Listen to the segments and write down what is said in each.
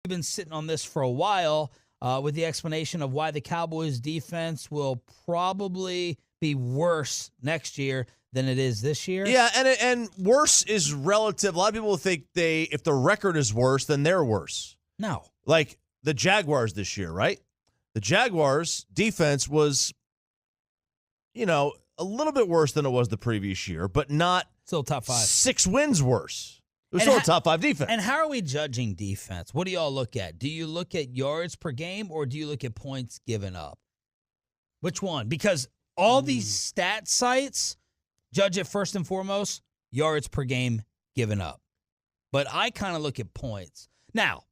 We've been sitting on this for a while with the explanation of why the Cowboys defense will probably be worse next year than it is this year. Yeah, and worse is relative. A lot of people think if the record is worse, then they're worse. No. Like the Jaguars this year, right? The Jaguars defense was, a little bit worse than it was the previous year, but not still top 5. 6 wins worse. It was still a top 5 defense. And how are we judging defense? What do y'all look at? Do you look at yards per game or do you look at points given up? Which one? Because all these stat sites judge it first and foremost, yards per game given up. But I kind of look at points. Now,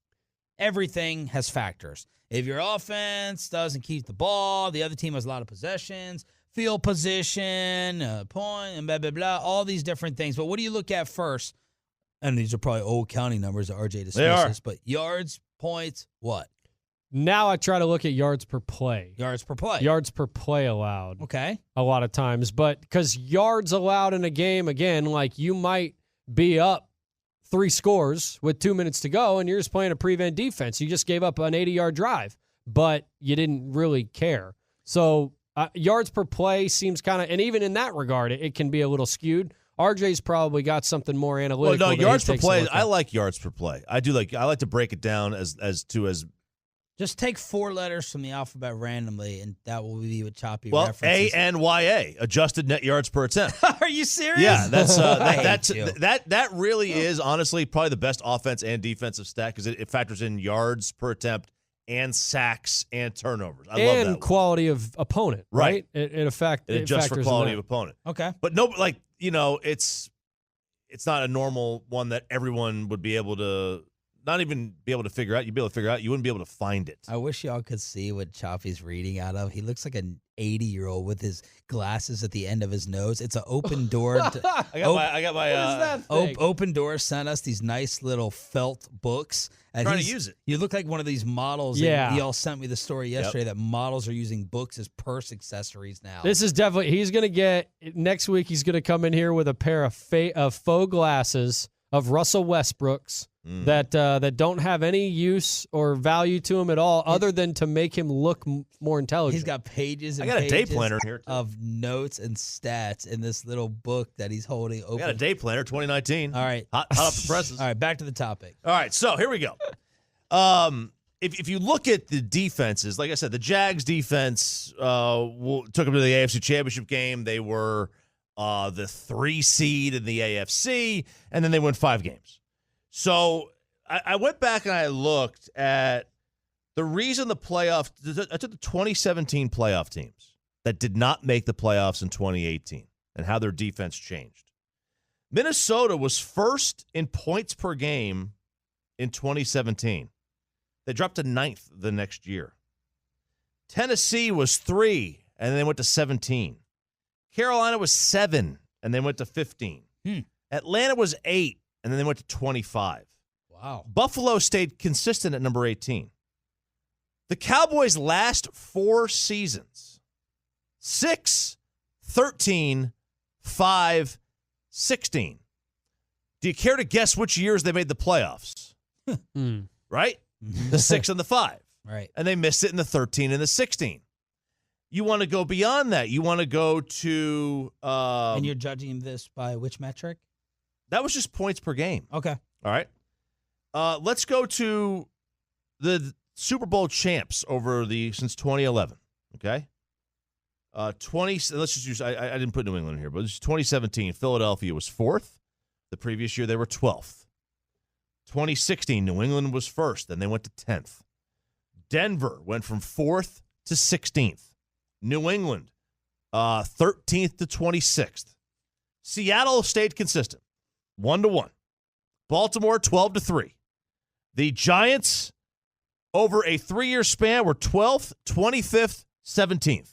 everything has factors. If your offense doesn't keep the ball, the other team has a lot of possessions, field position, point, and blah, blah, blah, all these different things. But what do you look at first? And these are probably old counting numbers that RJ dismisses. But yards, points, what? Now I try to look at yards per play. Yards per play. Yards per play allowed. Okay. A lot of times. But because yards allowed in a game, again, like you might be up 3 scores with 2 minutes to go, and you're just playing a prevent defense. You just gave up an 80-yard drive, but you didn't really care. So yards per play seems kind of, and even in that regard, it can be a little skewed. RJ's probably got something more analytical. Well, no, yards per play. I like yards per play. I do like. I like to break it down as Just take 4 letters from the alphabet randomly, and that will be what Choppy well, references. ANYA, adjusted net yards per attempt. Are you serious? Yeah, that that really is honestly probably the best offense and defensive stat because it factors in yards per attempt and sacks and turnovers. I love that. And quality of opponent, right? It adjusts for quality of opponent. Okay, but no, it's not a normal one that everyone would be able to. Not even be able to figure out. You'd be able to figure out. You wouldn't be able to find it. I wish y'all could see what Choppy's reading out of. He looks like an 80-year-old with his glasses at the end of his nose. It's an open door. I got my open door sent us these nice little felt books. And trying to use it. You look like one of these models. Yeah. Y'all sent me the story yesterday that models are using books as purse accessories now. This is definitely, he's going to get, next week he's going to come in here with a pair of faux glasses of Russell Westbrook's. That don't have any use or value to him at all other than to make him look more intelligent. He's got pages and I got pages a day planner here, too. of notes and stats in this little book that he's holding open. I got a day planner, 2019. All right. Hot off the presses. All right, back to the topic. All right, so here we go. If you look at the defenses, like I said, the Jags defense took them to the AFC Championship game. They were the 3 seed in the AFC, and then they won 5 games. So I went back and I looked at the reason the playoffs – I took the 2017 playoff teams that did not make the playoffs in 2018 and how their defense changed. Minnesota was first in points per game in 2017. They dropped to 9th the next year. Tennessee was 3, and then they went to 17. Carolina was 7, and they went to 15. Atlanta was 8. And then they went to 25. Wow. Buffalo stayed consistent at number 18. The Cowboys' last 4 seasons, 6, 13, 5, 16. Do you care to guess which years they made the playoffs? Right? The 6 and the 5. Right. And they missed it in the 13 and the 16. You want to go beyond that. You want to go to... and you're judging this by which metric? That was just points per game. Okay. All right. Let's go to the Super Bowl champs since 2011. Okay. 20. Let's just use. I didn't put New England in here, but it's 2017. Philadelphia was 4th. The previous year they were 12th. 2016, New England was 1st. Then they went to 10th. Denver went from 4th to 16th. New England, 13th to 26th. Seattle stayed consistent. 1-1. Baltimore 12-3. The Giants over a 3-year span were 12th, 25th, 17th.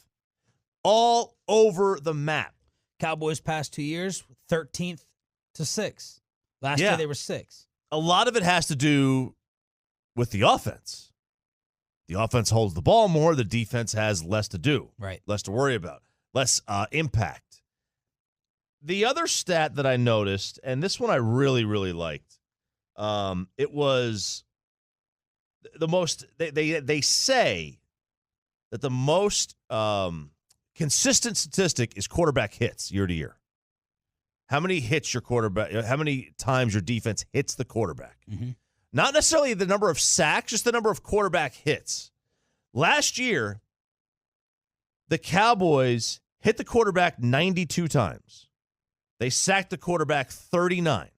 All over the map. Cowboys past 2 years, 13th to 6th. Last year they were 6th. A lot of it has to do with the offense. The offense holds the ball more. The defense has less to do. Right. Less to worry about. Less impact. The other stat that I noticed, and this one I really, really liked, it was the most they say that the most consistent statistic is quarterback hits year to year. How many hits your quarterback? How many times your defense hits the quarterback? Mm-hmm. Not necessarily the number of sacks, just the number of quarterback hits. Last year, the Cowboys hit the quarterback 92 times. They sacked the quarterback 39.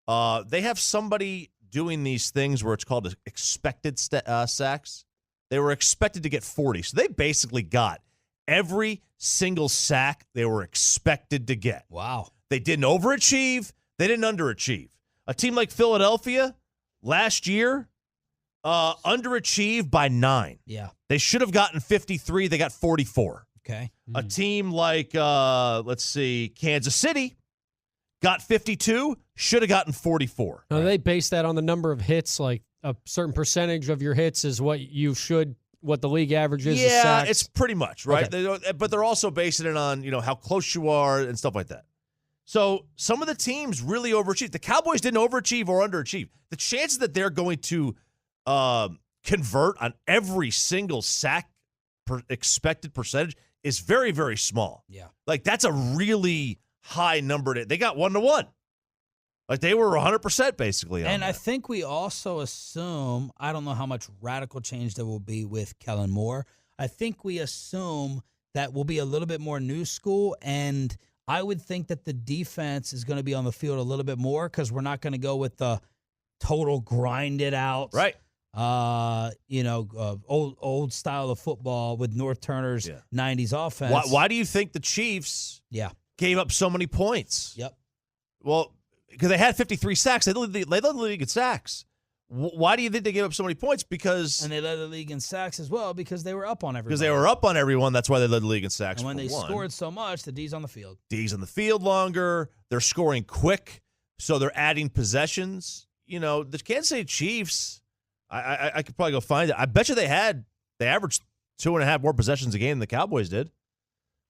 They have somebody doing these things where it's called expected sacks. They were expected to get 40. So they basically got every single sack they were expected to get. Wow. They didn't overachieve. They didn't underachieve. A team like Philadelphia last year underachieved by 9. Yeah. They should have gotten 53. They got 44. Okay. A team like, Kansas City got 52, should have gotten 44. Now, they base that on the number of hits, like a certain percentage of your hits is what the league average is. Yeah, it's pretty much, right? Okay. But they're also basing it on, how close you are and stuff like that. So some of the teams really overachieved. The Cowboys didn't overachieve or underachieve. The chances that they're going to convert on every single sack expected percentage is very, very small. Yeah. Like, that's a really high number. They got 1-1. Like, they were 100% basically on And that. I think we also assume, I don't know how much radical change there will be with Kellen Moore. I think we assume that will be a little bit more new school, and I would think that the defense is going to be on the field a little bit more because we're not going to go with the total grinded out, Right. old style of football with North Turner's 90s offense. Why do you think the Chiefs gave up so many points? Yep. Well, because they had 53 sacks. They led the league in sacks. Why do you think they gave up so many points? And they led the league in sacks as well because they were up on everybody. Because they were up on everyone. That's why they led the league in sacks. And when for they one. scored so much, the D's on the field. D's on the field longer. They're scoring quick, so they're adding possessions. The Kansas City Chiefs, I could probably go find it. I bet you they averaged 2.5 more possessions a game than the Cowboys did.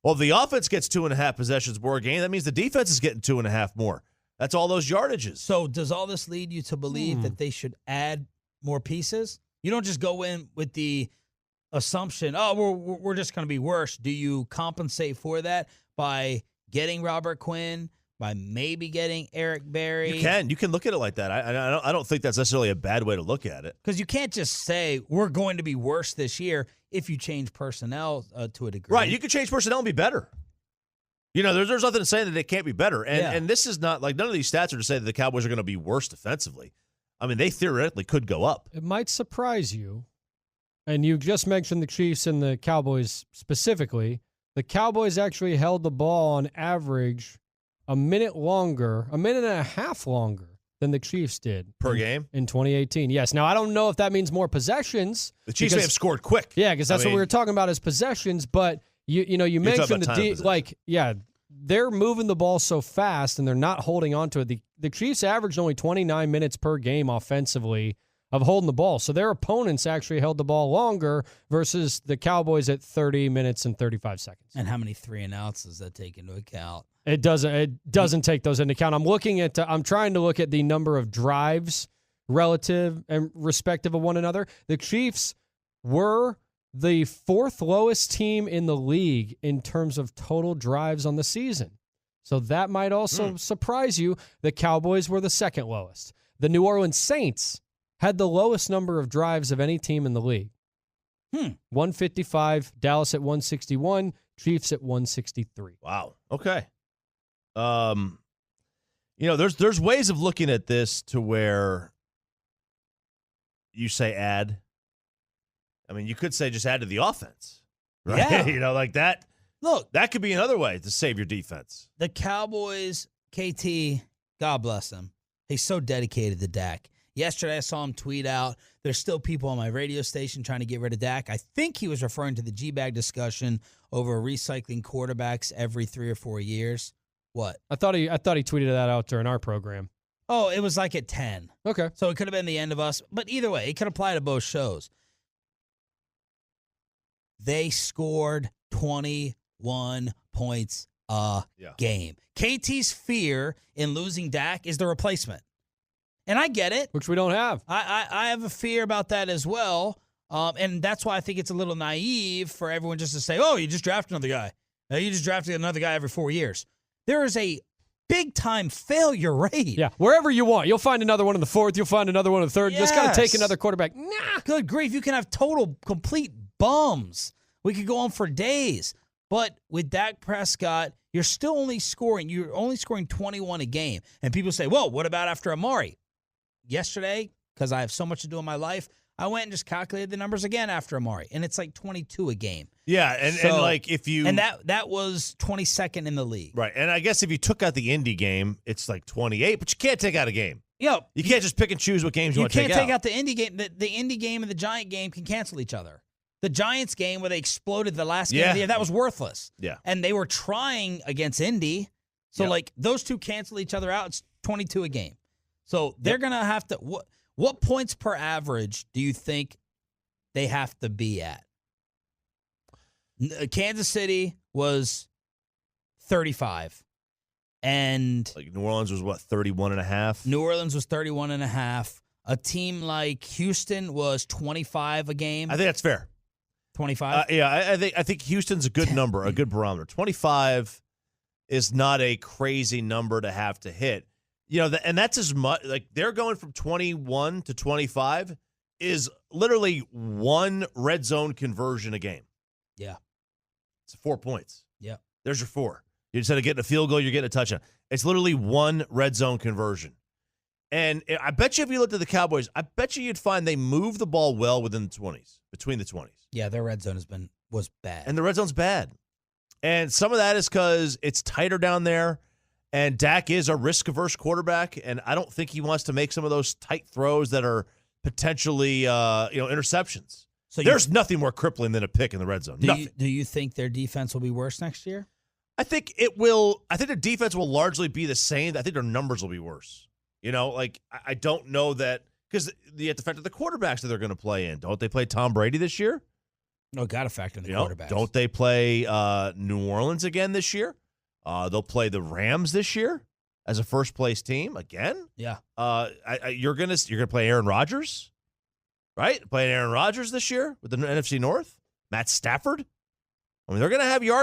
Well, if the offense gets 2.5 possessions more a game, that means the defense is getting 2.5 more. That's all those yardages. So does all this lead you to believe that they should add more pieces? You don't just go in with the assumption, we're just going to be worse. Do you compensate for that by getting Robert Quinn, by maybe getting Eric Berry? You can look at it like that. I don't think that's necessarily a bad way to look at it. Because you can't just say we're going to be worse this year if you change personnel to a degree. Right, you could change personnel and be better. There's nothing saying that they can't be better. And this is not like none of these stats are to say that the Cowboys are going to be worse defensively. I mean, they theoretically could go up. It might surprise you, and you just mentioned the Chiefs and the Cowboys specifically. The Cowboys actually held the ball on average a minute and a half longer than the Chiefs did. Per game? In 2018. Yes. Now, I don't know if that means more possessions. The Chiefs may have scored quick. Yeah, because that's what we were talking about as possessions, but you mentioned they're moving the ball so fast and they're not holding on to it. The Chiefs averaged only 29 minutes per game offensively of holding the ball. So their opponents actually held the ball longer versus the Cowboys at 30 minutes and 35 seconds. And how many 3 and outs does that take into account? It doesn't take those into account. I'm trying to look at the number of drives relative and respective of one another. The Chiefs were the 4th lowest team in the league in terms of total drives on the season. So that might also surprise you. The Cowboys were the 2nd lowest. The New Orleans Saints had the lowest number of drives of any team in the league. 155, Dallas at 161, Chiefs at 163. Wow. Okay. There's ways of looking at this to where you say add. I mean, you could say just add to the offense, right? Yeah. Like that. Look, that could be another way to save your defense. The Cowboys, KT, God bless him. He's so dedicated to Dak. Yesterday, I saw him tweet out, there's still people on my radio station trying to get rid of Dak. I think he was referring to the G-Bag discussion over recycling quarterbacks every 3 or 4 years. What? I thought he tweeted that out during our program. Oh, it was like at 10. Okay. So it could have been the end of us. But either way, it could apply to both shows. They scored 21 points a game. KT's fear in losing Dak is the replacement. And I get it. which we don't have. I have a fear about that as well. And that's why I think it's a little naive for everyone just to say, oh, you just drafted another guy. You just drafted another guy every 4 years. There is a big-time failure rate. Yeah, wherever you want. You'll find another one in the fourth. You'll find another one in the third. You just got to take another quarterback. Nah. Good grief. You can have total, complete bums. We could go on for days. But with Dak Prescott, you're only scoring 21 a game. And people say, well, what about after Amari? Yesterday, because I have so much to do in my life, I went and just calculated the numbers again after Amari, and it's like 22 a game. Yeah, and like if you... And that was 22nd in the league. Right, and I guess if you took out the Indy game, it's like 28, but you can't take out a game. You can't just pick and choose what games you want to take out. You can't take out the Indy game. The Indy game and the Giant game can cancel each other. The Giants game where they exploded the last game of the year, that was worthless. Yeah. And they were trying against Indy. So, like, those two cancel each other out. It's 22 a game. So they're going to have to... What points per average do you think they have to be at? Kansas City was 35. And like New Orleans was, what, 31.5? New Orleans was 31.5. A team like Houston was 25 a game. I think that's fair. 25? Yeah, I think Houston's a good number, a good barometer. 25 is not a crazy number to have to hit. You know, and that's as much, like they're going from 21 to 25 is literally one red zone conversion a game. Yeah. It's 4 points. Yeah. There's your 4. Instead of getting a field goal, you're getting a touchdown. It's literally one red zone conversion. And I bet you if you looked at the Cowboys, I bet you you'd find they move the ball well within the 20s, between the 20s. Yeah, their red zone was bad. And the red zone's bad. And some of that is because it's tighter down there. And Dak is a risk-averse quarterback, and I don't think he wants to make some of those tight throws that are potentially, interceptions. So there's nothing more crippling than a pick in the red zone. Do you think their defense will be worse next year? I think it will. I think their defense will largely be the same. I think their numbers will be worse. You know, like I don't know that because you have to factor the quarterbacks that they're going to play in. Don't they play Tom Brady this year? No, got to factor in the quarterbacks. Don't they play New Orleans again this year? They'll play the Rams this year as a first place team again. Yeah. You're gonna play Aaron Rodgers, right? Playing Aaron Rodgers this year with the NFC North. Matt Stafford. I mean, they're gonna have yards.